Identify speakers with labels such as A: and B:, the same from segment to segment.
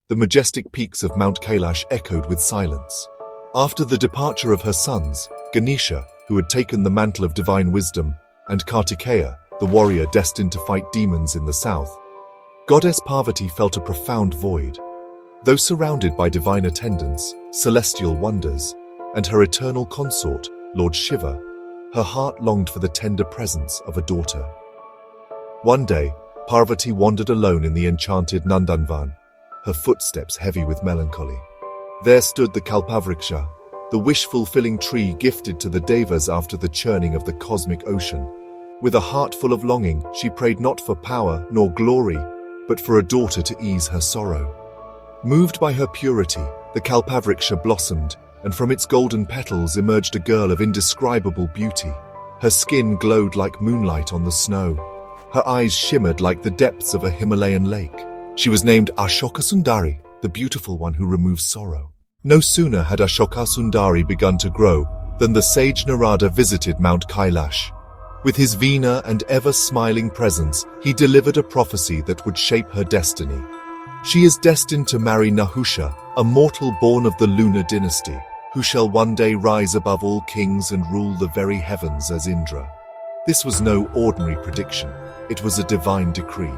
A: the majestic peaks of Mount Kailash echoed with silence. After the departure of her sons, Ganesha, who had taken the mantle of divine wisdom, and Kartikeya, the warrior destined to fight demons in the south, Goddess Parvati felt a profound void. Though surrounded by divine attendants, celestial wonders, and her eternal consort, Lord Shiva, her heart longed for the tender presence of a daughter. One day, Parvati wandered alone in the enchanted Nandanvan, her footsteps heavy with melancholy. There stood the Kalpavriksha, the wish-fulfilling tree gifted to the Devas after the churning of the cosmic ocean. With a heart full of longing, she prayed not for power nor glory, but for a daughter to ease her sorrow. Moved by her purity, the Kalpavriksha blossomed, and from its golden petals emerged a girl of indescribable beauty. Her skin glowed like moonlight on the snow. Her eyes shimmered like the depths of a Himalayan lake. She was named Ashokasundari, the beautiful one who removes sorrow. No sooner had Ashokasundari begun to grow than the sage Narada visited Mount Kailash. With his Veena and ever-smiling presence, he delivered a prophecy that would shape her destiny. She is destined to marry Nahusha, a mortal born of the lunar dynasty, who shall one day rise above all kings and rule the very heavens as Indra. This was no ordinary prediction. It was a divine decree.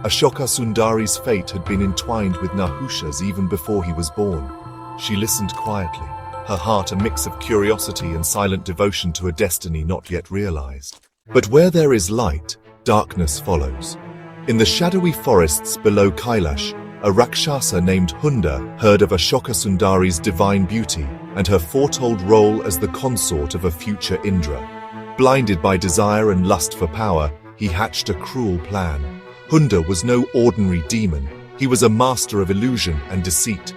A: Ashoka Sundari's fate had been entwined with Nahusha's even before he was born. She listened quietly, her heart a mix of curiosity and silent devotion to a destiny not yet realized. But where there is light, darkness follows. In the shadowy forests below Kailash, a Rakshasa named Hunda heard of Ashoka Sundari's divine beauty and her foretold role as the consort of a future Indra. Blinded by desire and lust for power, he hatched a cruel plan. Hunda was no ordinary demon. He was a master of illusion and deceit.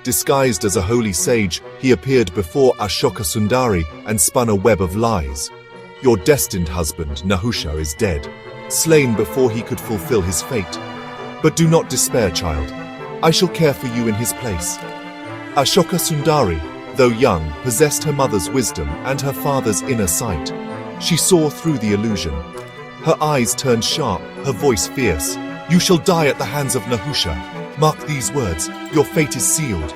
A: Disguised as a holy sage, he appeared before Ashoka Sundari and spun a web of lies. Your destined husband, Nahusha, is dead, slain before he could fulfill his fate. But do not despair, child. I shall care for you in his place. Ashoka Sundari, though young, possessed her mother's wisdom and her father's inner sight. She saw through the illusion. Her eyes turned sharp, her voice fierce. You shall die at the hands of Nahusha. Mark these words, your fate is sealed.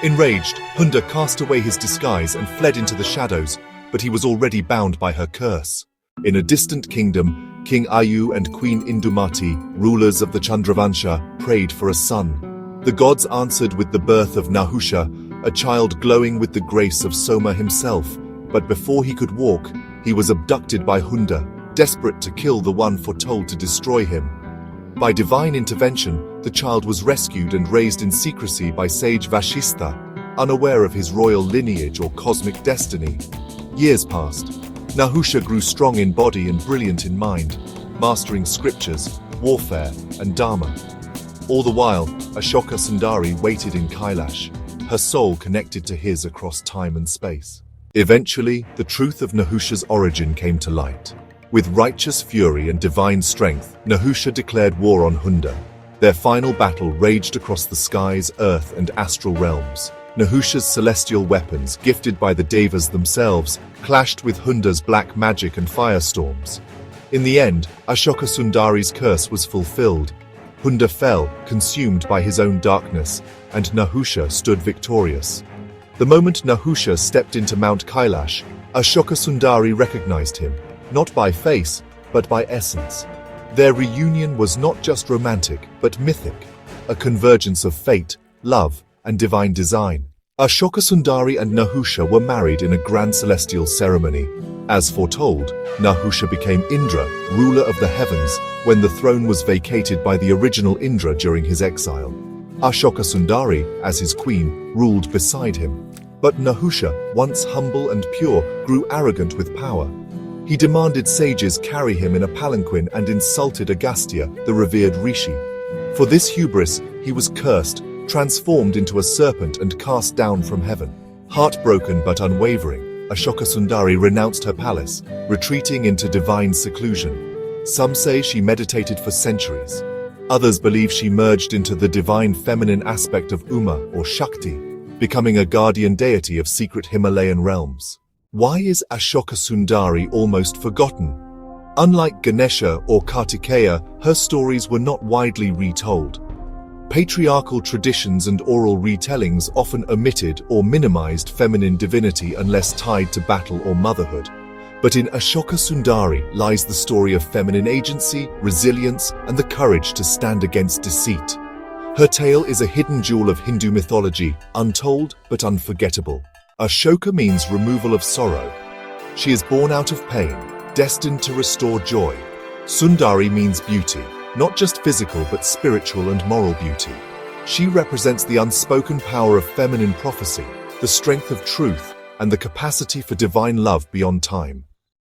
A: Enraged, Hunda cast away his disguise and fled into the shadows, but he was already bound by her curse. In a distant kingdom, King Ayu and Queen Indumati, rulers of the Chandravansha, prayed for a son. The gods answered with the birth of Nahusha, a child glowing with the grace of Soma himself. But before he could walk, he was abducted by Hunda, desperate to kill the one foretold to destroy him. By divine intervention, the child was rescued and raised in secrecy by sage Vashistha, unaware of his royal lineage or cosmic destiny. Years passed. Nahusha grew strong in body and brilliant in mind, mastering scriptures, warfare, and dharma. All the while, Ashoka Sundari waited in Kailash, her soul connected to his across time and space. Eventually, the truth of Nahusha's origin came to light. With righteous fury and divine strength, Nahusha declared war on Hunda. Their final battle raged across the skies, earth, and astral realms. Nahusha's celestial weapons, gifted by the Devas themselves, clashed with Hunda's black magic and firestorms. In the end, Ashoka Sundari's curse was fulfilled. Hunda fell, consumed by his own darkness, and Nahusha stood victorious. The moment Nahusha stepped into Mount Kailash, Ashoka Sundari recognized him, not by face, but by essence. Their reunion was not just romantic, but mythic, a convergence of fate, love, and divine design. Ashoka Sundari and Nahusha were married in a grand celestial ceremony. As foretold, Nahusha became Indra, ruler of the heavens, when the throne was vacated by the original Indra during his exile. Ashoka Sundari, as his queen, ruled beside him. But Nahusha, once humble and pure, grew arrogant with power. He demanded sages carry him in a palanquin and insulted Agastya, the revered rishi. For this hubris, he was cursed, transformed into a serpent and cast down from heaven. Heartbroken but unwavering, Ashoka Sundari renounced her palace, retreating into divine seclusion. Some say she meditated for centuries. Others believe she merged into the divine feminine aspect of Uma or Shakti, becoming a guardian deity of secret Himalayan realms. Why is Ashoka Sundari almost forgotten? Unlike Ganesha or Kartikeya, her stories were not widely retold. Patriarchal traditions and oral retellings often omitted or minimized feminine divinity unless tied to battle or motherhood. But in Ashoka Sundari lies the story of feminine agency, resilience, and the courage to stand against deceit. Her tale is a hidden jewel of Hindu mythology, untold but unforgettable. Ashoka means removal of sorrow. She is born out of pain, destined to restore joy. Sundari means beauty, not just physical but spiritual and moral beauty. She represents the unspoken power of feminine prophecy, the strength of truth, and the capacity for divine love beyond time.